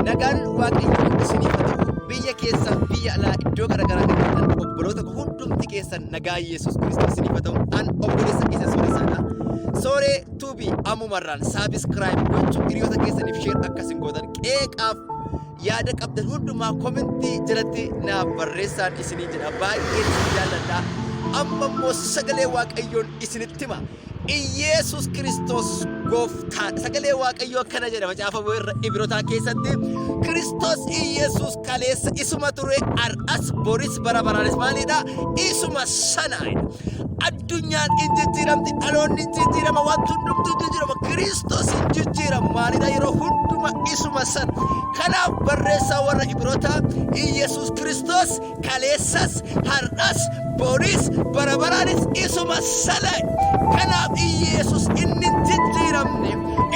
nagaan waaqayyoo isiniif haa ta'u biyya keessa biyya alaa iddoo garaagaraa kan jirtan obboloota hundumti keessan nagaa Yesuus Kiristoos isiniif haa ta'u an obboleessa keessa sooressadha. Sooree tuubii ammumarraan saabskraayib gochuu hiriyoota keessaniif sheer akkasin gootan qeeqaaf yaada qabdan hundumaa komentii jalatti naaf barreessaan isinii jedha baay'ee isin jaalladha. Amma immoo sagalee waaqayyoon isinitti hima. Yesuus Kiristoos gooftaan sagalee waaqayyoo akkana jedha macaafa Ibrootaa keessatti Kiristoos Yesuus kaleessa isuma ture har'as boris bara baraanis maalidha isuma sanaadha. Addunyaan injijjiiramti dhaloonni injijjiirama wanti hundumtuu injijjiirama Kiristoos injijjiirama maalidha yeroo hunduma isuma sana. Kanaaf barreessaa warra Ibrootaa Yesuus Kiristoos kaleessas har'as boris bara baraanis isuma sanaadha. Kanaaf Yesuus inni injijjiiramne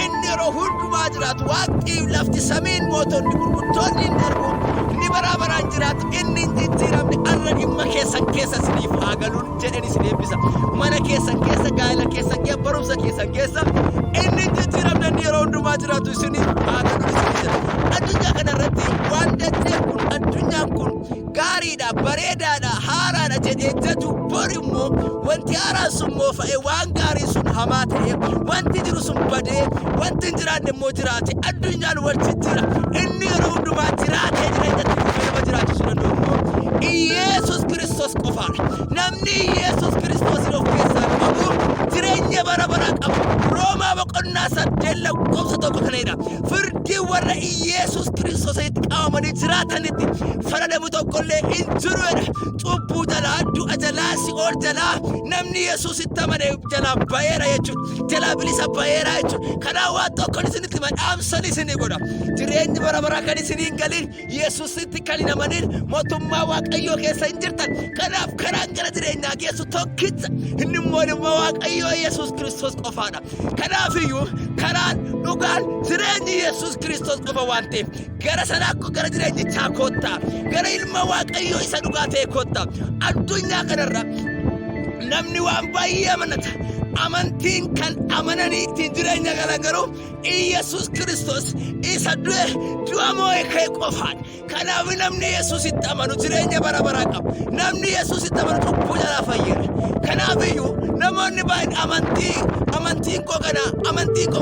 inni yeroo hundumaa jiraatu waaqii lafti samiin mootonni gurguddoonni hin darbu inni bara baraan jiraatu inni injijjiiramne arra dhimma keessan keessa isiniif haa galuun jedhan isin eebbisa. Mana keessan keessa gaa'ela keessan keessa barumsa keessan keessa inni injijjiiramne inni yeroo hundumaa jiraatu isiniif haa galuun isin jedha. Addunyaa kanarratti waan dachee kun addunyaan kun gaariidha bareedaadha haaraadha jedhee jaju bor immoo wanti haaraan sun moofa'e waan gaarii sun hamaa ta'e wanti jiru sun badee wanti hin jiraanne immoo jiraate addunyaan wal jijjiira inni yeroo hundumaa jiraatee jireenyatti nama jiraachisuu danda'u immoo Yesuus Kiristoos qofaadha. Namni Yesuus Kiristoos of keessaa qabu jireenya bara baraa qabu. Roomaa boqonnaa 8:1 firdii warra Yesuus Kiristoositti qabamanii jiraatanitti faradamu tokkollee hin jiruudha. Cubbuu jalaa du'a jalaa si'ool jalaa namni Yesuusitti amane jalaa bayeera jechuudha. Jalaa bilisa bayeera jechuudha. Kanaaf waan tokkoon isinitti madhaamsan isinii godha. Jireenyi bara baraa kan isiniin galin Yesuusitti kan hin amanin mootummaa waaqayyoo keessa hin jirtan. Kanaaf karaan gara jireenyaa geessu tokkicha inni immoo dhimma waaqayyoo Yesuus Kiristoos qofaadha. Kanaafiyyuu karaan dhugaan jireenyi Yesuus Kiristoos qofa waan ta'eef gara sanaa gara jireenyichaa koottaa gara ilma waaqayyoo isa dhugaa ta'e koottaa. Addunyaa kanarra namni waan baay'ee amanata. Amantiin kan amananii ittiin jireenya garagaru Yesuus Kiristoos isa du'a moo'ee ka'e qofaan. Kanaaf namni Yesuusitti amanu jireenya bara baraa qaba. Namni Yesuusitti amanu cubbuu jalaa fayyada. Kanaafiyyuu namoonni baay'een amantiin koo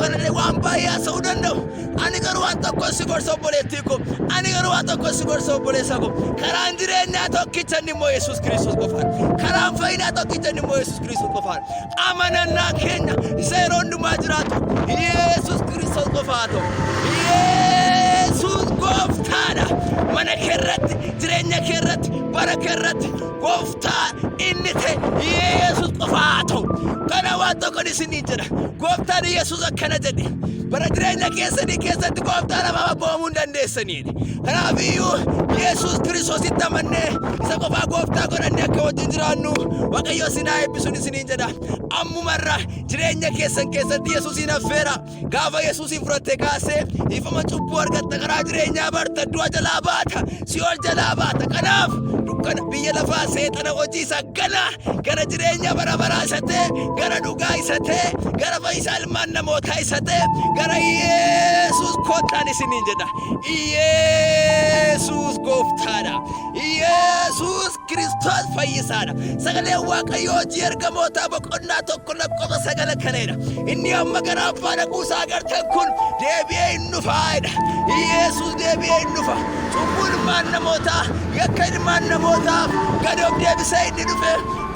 kana waan baay'ee haasa'uu danda'u. Ani garuu waan tokko si gorsa obboleettii koo. Ani garuu waan tokko si gorsa obboleessa koo. Karaan jireenyaa tokkicha inni immoo Yesuus Kiristoos qofaan. Karaan fayinaa tokkicha inni immoo Yesuus Kiristoos qofaan. Amanannaa keenya isa yeroo hundumaa jiraatu Yesuus Kiristoos qofaa ta'u. Yesuus gooftaadha. Mana keerratti jireenya keerratti bara keerratti gooftaa inni ta'e Yesuus qofaa ta'u. Kana waan tokko isinii jedha. Gooftaan Yesuus akkana jedhe. Bara jireenya keessatti gooftaa nama boomuu hin dandeessaniidha. Kanaafiyyuu Yesuus Kiristoositti amannee isa qofaa gooftaa godhannee akka wajjin jiraannu waaqayyo isin haa eebbisuun isiniin jedha. Ammumarra jireenya keessatti Yesuusin affeera. Gaafa Yesuusin fudhattee kaasee ifama cubbuu argatta karaa jireenyaa barta du'a jalaa baata si'ool jalaa baata. Kanaaf dukkana biyya lafaa seexana hojii isa gara jireenya bara baraa isa ta'e gara dhugaa isa ta'e gara fayyisaa ilmaan namootaa isa ta'e gara Yesuus koottaan isiniin jedha. Yesuus gooftaadha. Yesuus Kiristoos fayyisaadha. Sagaleen waaqayyoo hojii ergamootaa boqonnaa 1:9 kanadha. Inni amma gara abbaa dhaquusaa agartan kun deebi'ee hin dhufaadha. Yesuus deebi'ee hin dhufa. Cubbuu ilmaan namootaa yakka ilmaan namootaaf gad of deebisee inni dhufe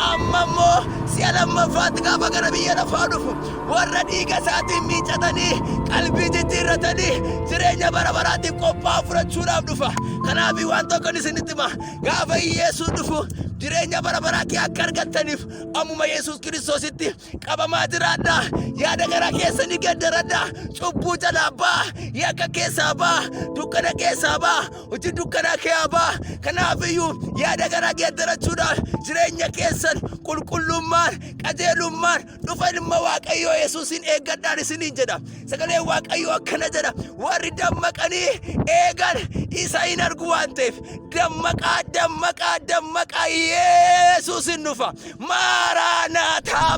amma immoo si'a lammaffaatti gaafa gara biyya lafaa dhufu warra dhiiga isaatiin miicatanii qalbii jijjiirratanii jireenya bara baraatiif qophaa'u fudhachuudhaaf dhufa. Kanaaf waan tokkoon isinitti hima gaafa Yesuus dhufu jireenya bara baraa kee akka argattaniif ammuma Yesuus Kiristoositti qabamaa jiraadhaa. Yaada garaa keessanii gaddaradhaa. Cubbuu jalaa ba'a. Yakka keessaa ba'a. Dukkana keessaa ba'a. Hojii dukkanaa kee ba'a. Kanaafiyyuu yaada garaa gaddarachuudhaan jireenya keessan qulqullummaan qajeelummaan dhufa ilma waaqayyoo Yesuusin eeggadhaan isiniin jedha. Sagaleen waaqayyoo akkana jedha. Warri dammaqanii eegan isa hin argu waan ta'eef dammaqaa Yesuusin dhufa. Maaraanaataa.